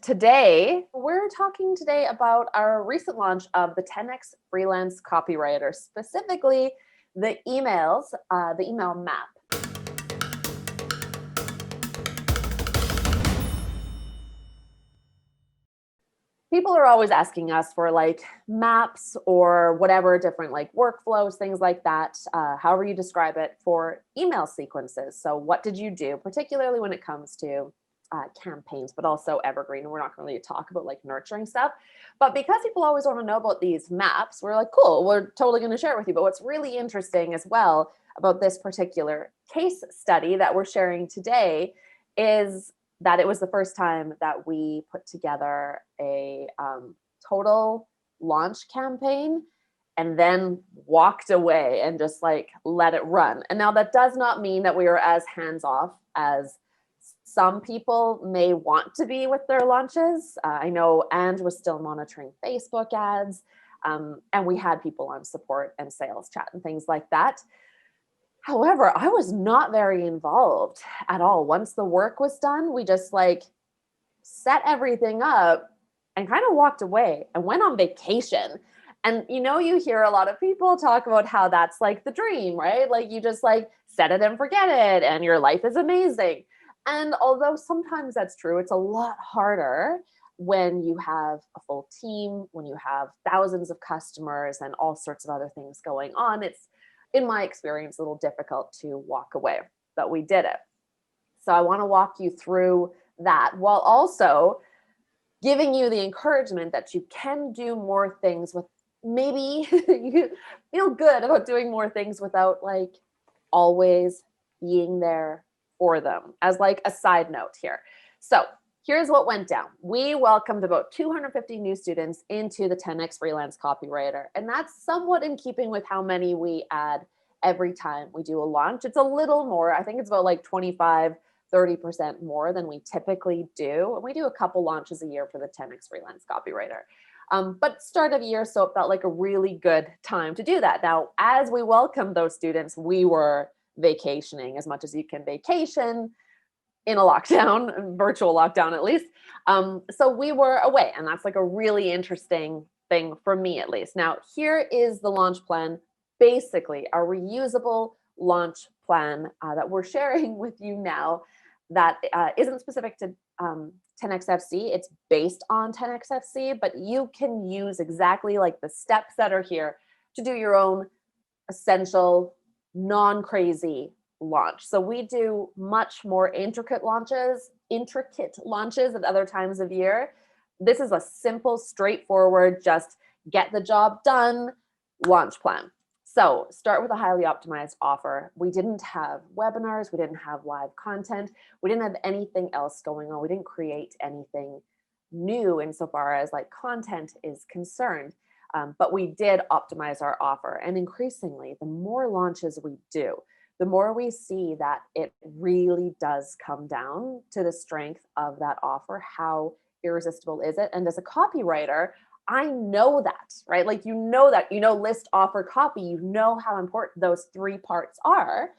Today, we're talking today about our recent launch of the 10x Freelance Copywriter, specifically the the email map. People are always asking us for like maps or whatever different like workflows, things like that, however you describe it, for email sequences. So what did you do, particularly when it comes to campaigns, but also evergreen? And we're not going to really talk about like nurturing stuff, but because people always want to know about these maps, we're like, cool, we're totally going to share it with you. But what's really interesting as well about this particular case study that we're sharing today is that it was the first time that we put together a total launch campaign and then walked away and just like let it run. And now that does not mean that we are as hands-off as some people may want to be with their launches. I know Ange was still monitoring Facebook ads, and we had people on support and sales chat and things like that. However, I was not very involved at all. Once the work was done, we just like set everything up and kind of walked away and went on vacation. And you hear a lot of people talk about how that's like the dream, right? Like you just like set it and forget it and your life is amazing. And although sometimes that's true, it's a lot harder when you have a full team, when you have thousands of customers and all sorts of other things going on. It's, in my experience, a little difficult to walk away, but we did it. So I want to walk you through that while also giving you the encouragement that you can do more things with, maybe you feel good about doing more things without like always being there for them, as like a side note here. So here's what went down. We welcomed about 250 new students into the 10x Freelance Copywriter, and that's somewhat in keeping with how many we add every time we do a launch. It's a little more. I think it's about like 25-30% more than we typically do. And we do a couple launches a year for the 10x Freelance Copywriter. But start of year, so it felt like a really good time to do that. Now, as we welcomed those students, we were vacationing as much as you can vacation in a lockdown, virtual lockdown at least. So we were away, and that's like a really interesting thing for me at least. Now, here is the launch plan, basically a reusable launch plan that we're sharing with you now that isn't specific to 10xFC. It's based on 10xFC, but you can use exactly like the steps that are here to do your own essential, non-crazy launch. So we do much more intricate launches at other times of year. This is a simple, straightforward, just get the job done launch plan. So start with a highly optimized offer. We didn't have webinars. We didn't have live content. We didn't have anything else going on. We didn't create anything new insofar as like content is concerned. But we did optimize our offer. And increasingly, the more launches we do, the more we see that it really does come down to the strength of that offer. How irresistible is it? And as a copywriter, I know that, right? Like, that, list, offer, copy, how important those three parts are.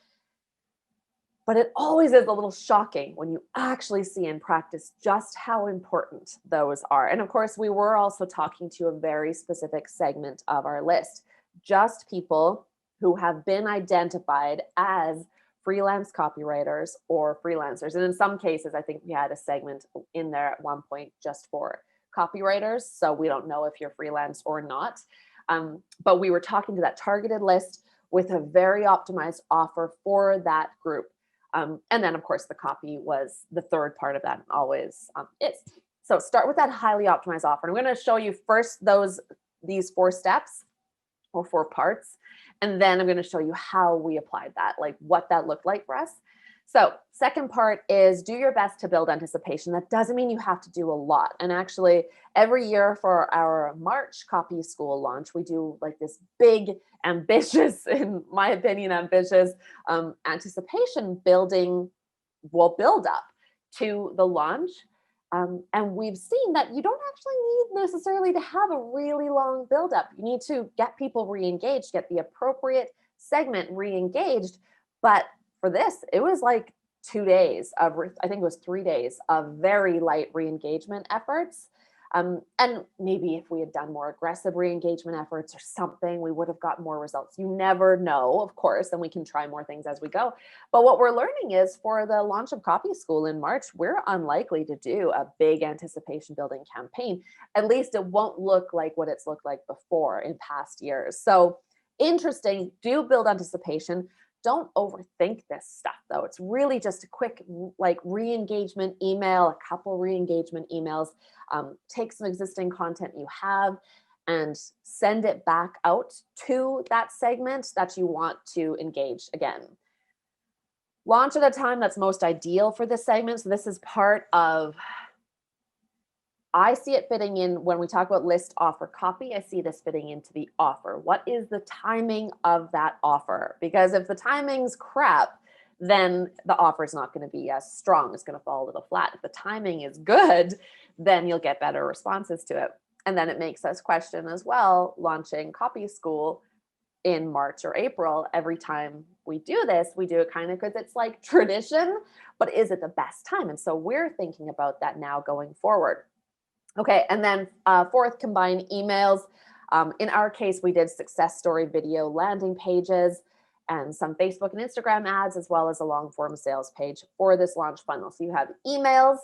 But it always is a little shocking when you actually see in practice just how important those are. And of course, we were also talking to a very specific segment of our list, just people who have been identified as freelance copywriters or freelancers. And in some cases, I think we had a segment in there at one point just for copywriters. So we don't know if you're freelance or not. But we were talking to that targeted list with a very optimized offer for that group. And then, of course, the copy was the third part of that, and always is. So start with that highly optimized offer. I'm going to show you first these 4 steps or 4 parts, and then I'm going to show you how we applied that, like what that looked like for us. So second part is do your best to build anticipation. That doesn't mean you have to do a lot. And actually, every year for our March copy school launch, we do like this big, ambitious, in my opinion, ambitious anticipation building, build up to the launch. And we've seen that you don't actually need necessarily to have a really long build up. You need to get people re-engaged, get the appropriate segment re-engaged. But for this, it was like 2 days of, I think it was 3 days of very light re-engagement efforts. And maybe if we had done more aggressive re-engagement efforts or something, we would have got more results. You never know, of course, and we can try more things as we go. But what we're learning is for the launch of Copy School in March, we're unlikely to do a big anticipation building campaign. At least it won't look like what it's looked like before in past years. So interesting, do build anticipation. Don't overthink this stuff though. It's really just a quick like re-engagement email, a couple re-engagement emails. Take some existing content you have and send it back out to that segment that you want to engage again. Launch at a time that's most ideal for this segment. So this is part of, I see it fitting in when we talk about list offer copy. I see this fitting into the offer. What is the timing of that offer? Because if the timing's crap, then the offer is not going to be as strong. It's going to fall a little flat. If the timing is good, then you'll get better responses to it. And then it makes us question as well, launching Copy School in March or April. Every time we do this, we do it kind of because it's like tradition, but is it the best time? And so we're thinking about that now going forward. Okay, and then fourth, combine emails. In our case, we did success story video landing pages and some Facebook and Instagram ads, as well as a long form sales page for this launch funnel. So you have emails.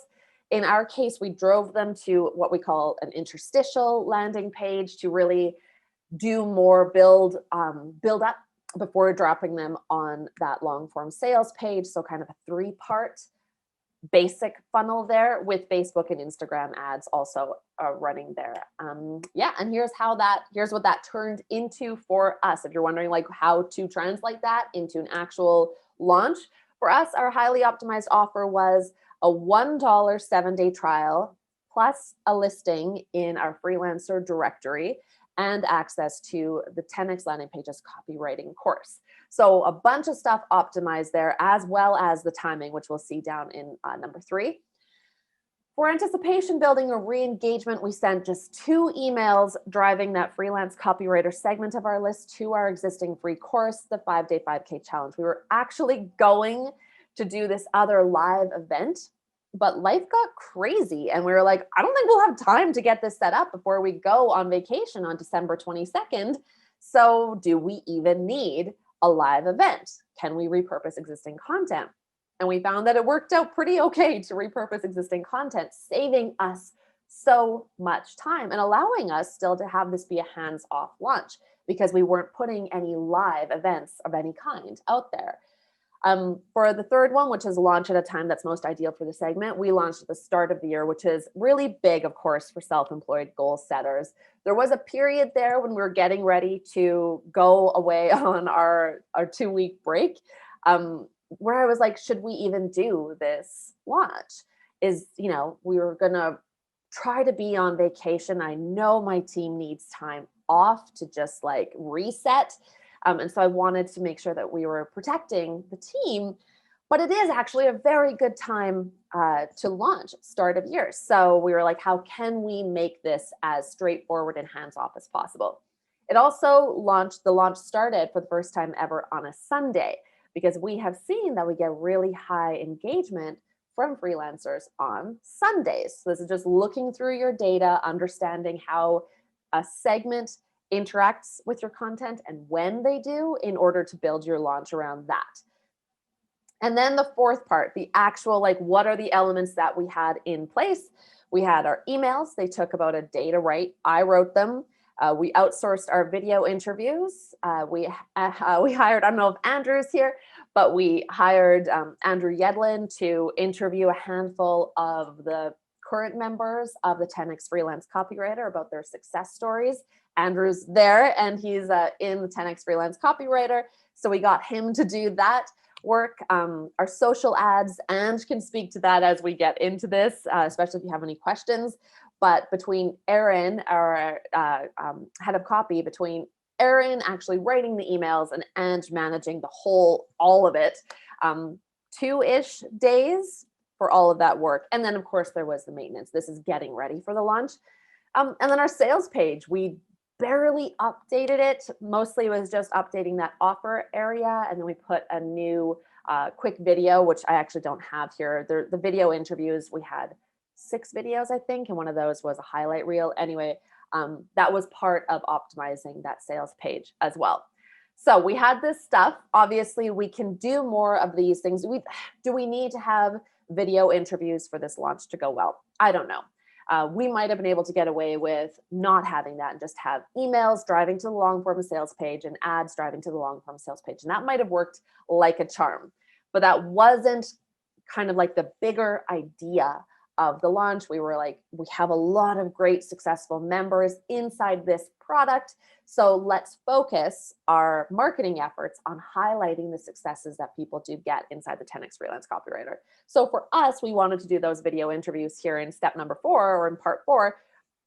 In our case, we drove them to what we call an interstitial landing page to really do more build up before dropping them on that long form sales page. So kind of a 3-part basic funnel there with Facebook and Instagram ads also running there. Yeah, and here's what that turned into for us. If you're wondering like how to translate that into an actual launch, for us, our highly optimized offer was a $1 7-day trial plus a listing in our freelancer directory and access to the 10x landing pages copywriting course. So a bunch of stuff optimized there, as well as the timing, which we'll see down in number 3. For anticipation building or re-engagement, we sent just 2 emails driving that freelance copywriter segment of our list to our existing free course, the 5-day 5K challenge. We were actually going to do this other live event, but life got crazy. And we were like, I don't think we'll have time to get this set up before we go on vacation on December 22nd. So do we even need a live event? Can we repurpose existing content? And we found that it worked out pretty okay to repurpose existing content, saving us so much time and allowing us still to have this be a hands-off launch because we weren't putting any live events of any kind out there. For the third one, which is launch at a time that's most ideal for the segment, we launched at the start of the year, which is really big, of course, for self-employed goal setters. There was a period there when we were getting ready to go away on our 2-week break, where I was like, should we even do this launch? We were going to try to be on vacation. I know my team needs time off to just like reset. And so I wanted to make sure that we were protecting the team, but it is actually a very good time to launch at start of year. So we were like, how can we make this as straightforward and hands-off as possible? It also the launch started for the first time ever on a Sunday, because we have seen that we get really high engagement from freelancers on Sundays. So this is just looking through your data, understanding how a segment interacts with your content and when they do in order to build your launch around that. And then the fourth part, the actual, like, what are the elements that we had in place? We had our emails. They took about a day to write. I wrote them. We outsourced our video interviews. We hired, I don't know if Andrew's here, but we hired Andrew Yedlin to interview a handful of the current members of the 10x Freelance Copywriter about their success stories. Andrew's there and he's in the 10x Freelance Copywriter. So we got him to do that work. Our social ads, and can speak to that as we get into this, especially if you have any questions. But between Erin, our head of copy, between Erin actually writing the emails and managing all of it, 2-ish days for all of that work. And then of course there was the maintenance. This is getting ready for the launch. And then our sales page, we barely updated it. Mostly it was just updating that offer area. And then we put a new quick video, which I actually don't have here. The video interviews, we had 6 videos, I think, and one of those was a highlight reel. Anyway, that was part of optimizing that sales page as well. So we had this stuff. Obviously, we can do more of these things. Do we need to have video interviews for this launch to go well? I don't know. We might have been able to get away with not having that and just have emails driving to the long form sales page and ads driving to the long form sales page. And that might have worked like a charm, but that wasn't kind of like the bigger idea of the launch. We were like, we have a lot of great successful members inside this product. So let's focus our marketing efforts on highlighting the successes that people do get inside the 10X Freelance Copywriter. So for us, we wanted to do those video interviews here in step number 4 or in part 4.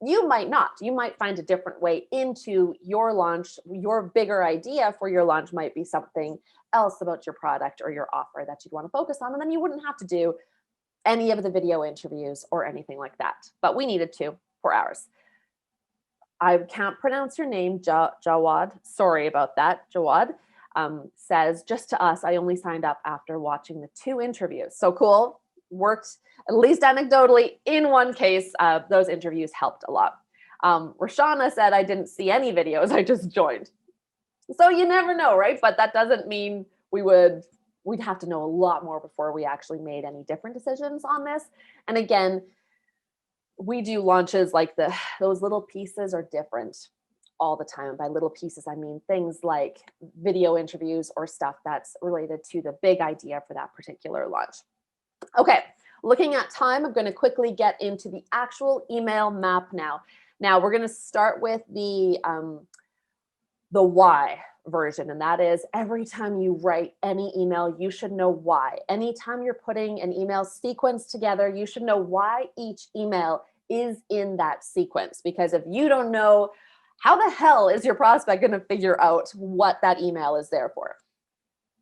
You might not. You might find a different way into your launch. Your bigger idea for your launch might be something else about your product or your offer that you'd want to focus on. And then you wouldn't have to do any of the video interviews or anything like that. But we needed to for ours. I can't pronounce your name, Jawad. Sorry about that. Jawad says, just to us, I only signed up after watching the 2 interviews. So cool. Worked, at least anecdotally, in one case, those interviews helped a lot. Roshana said, I didn't see any videos. I just joined. So you never know, right? But that doesn't mean we'd have to know a lot more before we actually made any different decisions on this. And again, we do launches like those little pieces are different all the time. By little pieces, I mean things like video interviews or stuff that's related to the big idea for that particular launch. Okay, looking at time, I'm going to quickly get into the actual email map now. Now we're going to start with the why version, and that is every time you write any email, you should know why. Anytime you're putting an email sequence together, you should know why each email is in that sequence. Because if you don't know, how the hell is your prospect going to figure out what that email is there for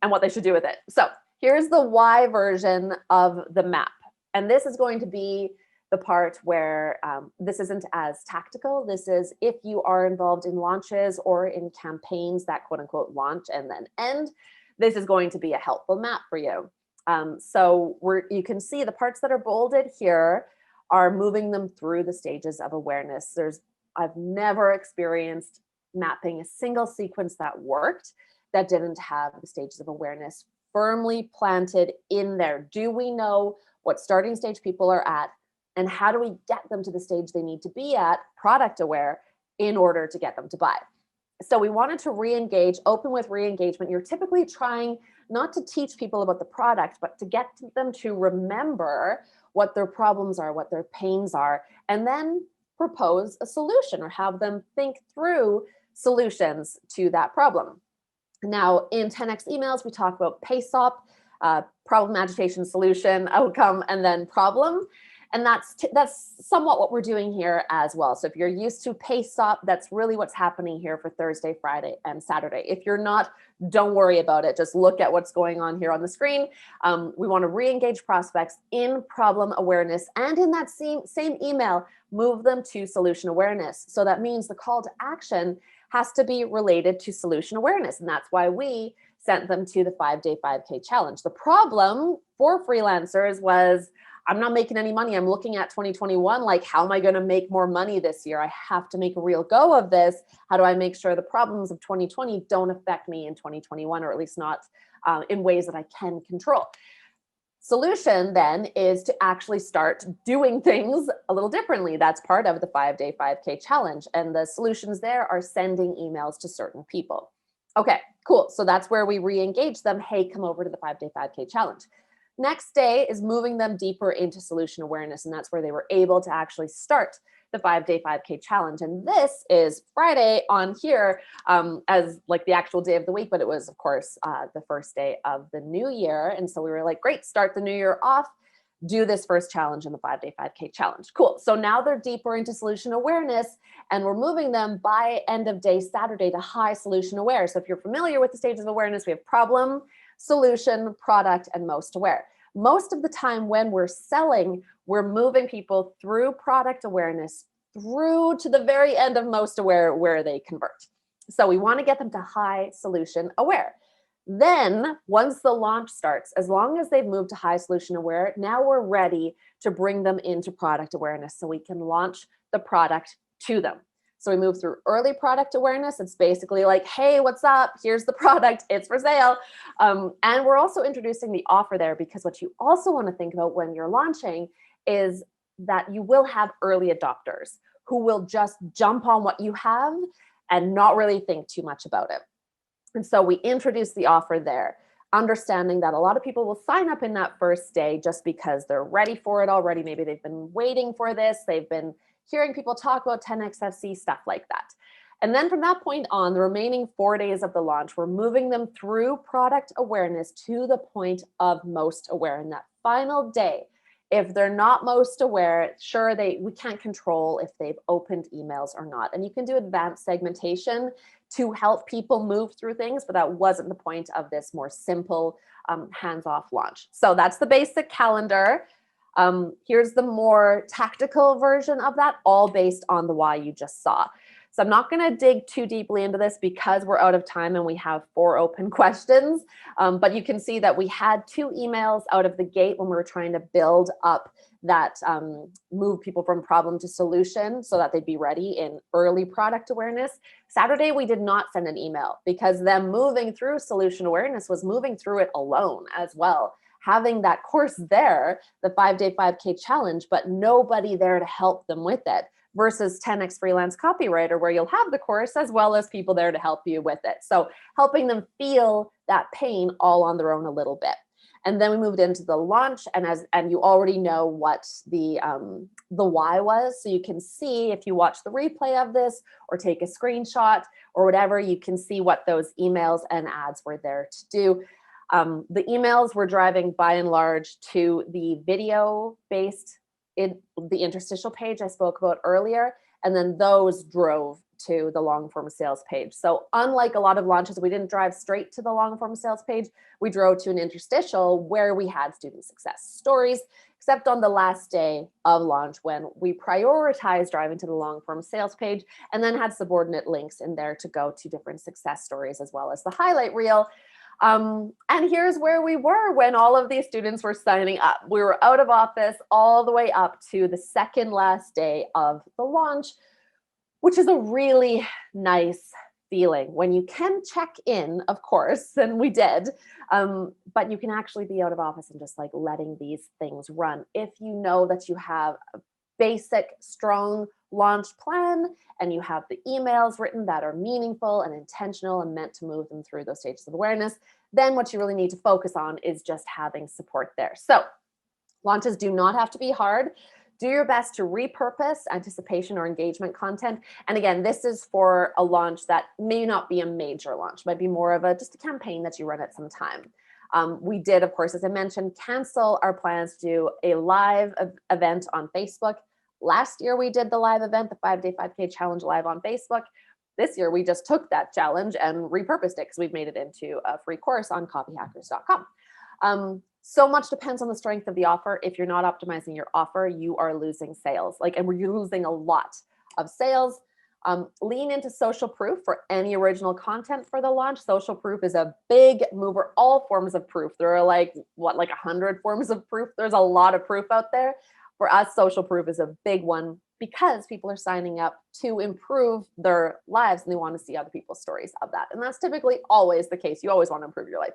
and what they should do with it? So here's the why version of the map. And this is going to be the part where this isn't as tactical. This is if you are involved in launches or in campaigns that quote unquote launch and then end, this is going to be a helpful map for you. So you can see the parts that are bolded here are moving them through the stages of awareness. I've never experienced mapping a single sequence that worked that didn't have the stages of awareness firmly planted in there. Do we know what starting stage people are at? And how do we get them to the stage they need to be at, product aware, in order to get them to buy? So we wanted to re-engage, open with re-engagement. You're typically trying not to teach people about the product, but to get them to remember what their problems are, what their pains are, and then propose a solution or have them think through solutions to that problem. Now, in 10X emails, we talk about PACEOP, problem, agitation, solution, outcome, and then problem. And that's somewhat what we're doing here as well. So if you're used to PACEOP, that's really what's happening here for Thursday, Friday, and Saturday. If you're not, don't worry about it. Just look at what's going on here on the screen. We want to re-engage prospects in problem awareness, and in that same email, move them to solution awareness. So that means the call to action has to be related to solution awareness. And that's why we sent them to the 5-day 5K challenge. The problem for freelancers was, I'm not making any money. I'm looking at 2021, like, how am I going to make more money this year? I have to make a real go of this. How do I make sure the problems of 2020 don't affect me in 2021, or at least not in ways that I can control? Solution then is to actually start doing things a little differently. That's part of the 5-day 5K challenge. And the solutions there are sending emails to certain people. Okay, cool. So that's where we re-engage them. Hey, come over to the 5-day 5K challenge. Next day is moving them deeper into solution awareness. And that's where they were able to actually start the 5-day 5K challenge. And this is Friday on here as like the actual day of the week, but it was, of course, the first day of the new year. And so we were like, great, start the new year off, do this first challenge in the 5-day 5K challenge. Cool. So now they're deeper into solution awareness, and we're moving them by end of day Saturday to high solution aware. So if you're familiar with the stages of awareness, we have problem, solution, product, and most aware. Most of the time when we're selling, we're moving people through product awareness through to the very end of most aware, where they convert. So we want to get them to high solution aware. Then once the launch starts, as long as they've moved to high solution aware, now we're ready to bring them into product awareness so we can launch the product to them. So we move through early product awareness. It's basically like, hey, what's up? Here's the product. It's for sale. And we're also introducing the offer there, because what you also want to think about when you're launching is that you will have early adopters who will just jump on what you have and not really think too much about it. And so we introduce the offer there, understanding that a lot of people will sign up in that first day just because they're ready for it already. Maybe they've been waiting for this. They've been hearing people talk about 10xFC, stuff like that. And then from that point on, the remaining 4 days of the launch, we're moving them through product awareness to the point of most aware. In that final day, if they're not most aware, sure, we can't control if they've opened emails or not. And you can do advanced segmentation to help people move through things, but that wasn't the point of this more simple hands-off launch. So that's the basic calendar. Here's the more tactical version of that, all based on the why you just saw. So I'm not going to dig too deeply into this because we're out of time and we have 4 open questions. But you can see that we had 2 emails out of the gate when we were trying to build up that move people from problem to solution so that they'd be ready in early product awareness. Saturday, we did not send an email because them moving through solution awareness was moving through it alone as well. Having that course there, the 5-day 5K challenge, but nobody there to help them with it. Versus 10x freelance copywriter, where you'll have the course as well as people there to help you with it. So helping them feel that pain all on their own a little bit. And then we moved into the launch, and you already know what the why was. So you can see if you watch the replay of this or take a screenshot or whatever, you can see what those emails and ads were there to do. The emails were driving by and large to the video-based in the interstitial page I spoke about earlier, and then those drove to the long form sales page. So unlike a lot of launches, we didn't drive straight to the long form sales page. We drove to an interstitial where we had student success stories, except on the last day of launch when we prioritized driving to the long form sales page and then had subordinate links in there to go to different success stories as well as the highlight reel. And here's where we were when all of these students were signing up. We were out of office all the way up to the second last day of the launch, which is a really nice feeling when you can check in, of course, and we did, but you can actually be out of office and just like letting these things run. If you know that you have a basic, strong launch plan and you have the emails written that are meaningful and intentional and meant to move them through those stages of awareness, then what you really need to focus on is just having support there. So launches do not have to be hard. Do your best to repurpose anticipation or engagement content. And again, this is for a launch that may not be a major launch, might be more of just a campaign that you run at some time. We did, of course, as I mentioned, cancel our plans to do a live event on Facebook. Last year, we did the live event, the 5-day 5K challenge live on Facebook. This year, we just took that challenge and repurposed it because we've made it into a free course on copyhackers.com. So much depends on the strength of the offer. If you're not optimizing your offer, you are losing sales. And you're losing a lot of sales. Lean into social proof for any original content for the launch. Social proof is a big mover. All forms of proof. There are like 100 forms of proof. There's a lot of proof out there. For us, social proof is a big one because people are signing up to improve their lives and they want to see other people's stories of that. And that's typically always the case. You always want to improve your life.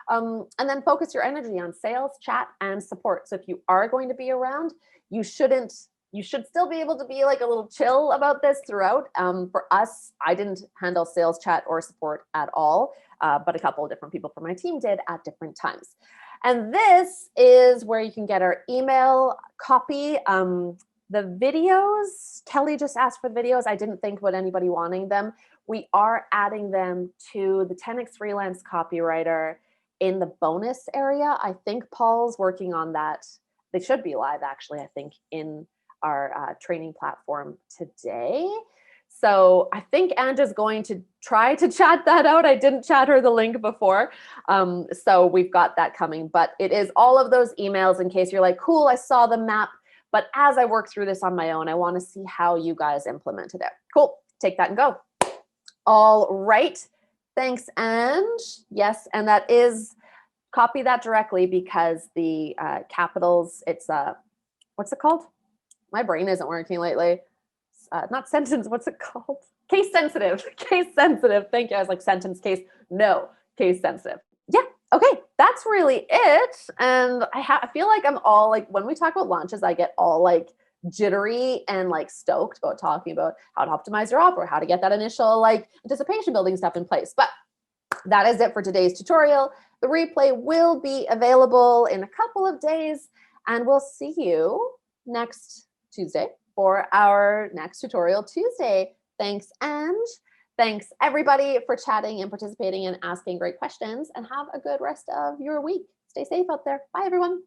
And then focus your energy on sales, chat, and support. So if you are going to be around, you should still be able to be like a little chill about this throughout. For us, I didn't handle sales, chat, or support at all, but a couple of different people from my team did at different times. And this is where you can get our email copy. The videos, Kelly just asked for the videos. I didn't think about anybody wanting them. We are adding them to the 10x freelance copywriter in the bonus area. I think Paul's working on that. They should be live, actually, I think, in our training platform today. So I think Anja's going to try to chat that out. I didn't chat her the link before. So we've got that coming, but it is all of those emails in case you're like, cool, I saw the map, but as I work through this on my own, I want to see how you guys implemented it. Cool, take that and go. All right. Thanks, and yes, and that is, copy that directly because the capitals, it's what's it called? My brain isn't working lately. Not sentence, what's it called? Case sensitive. Case sensitive. Thank you. I was like, sentence, case. No, case sensitive. Yeah. Okay. That's really it. And I feel like I'm all like, when we talk about launches, I get all like jittery and like stoked about talking about how to optimize your offer, how to get that initial like anticipation building stuff in place. But that is it for today's tutorial. The replay will be available in a couple of days, and we'll see you next Tuesday for our next tutorial Tuesday. Thanks, and thanks everybody for chatting and participating and asking great questions, and have a good rest of your week. Stay safe out there. Bye, everyone.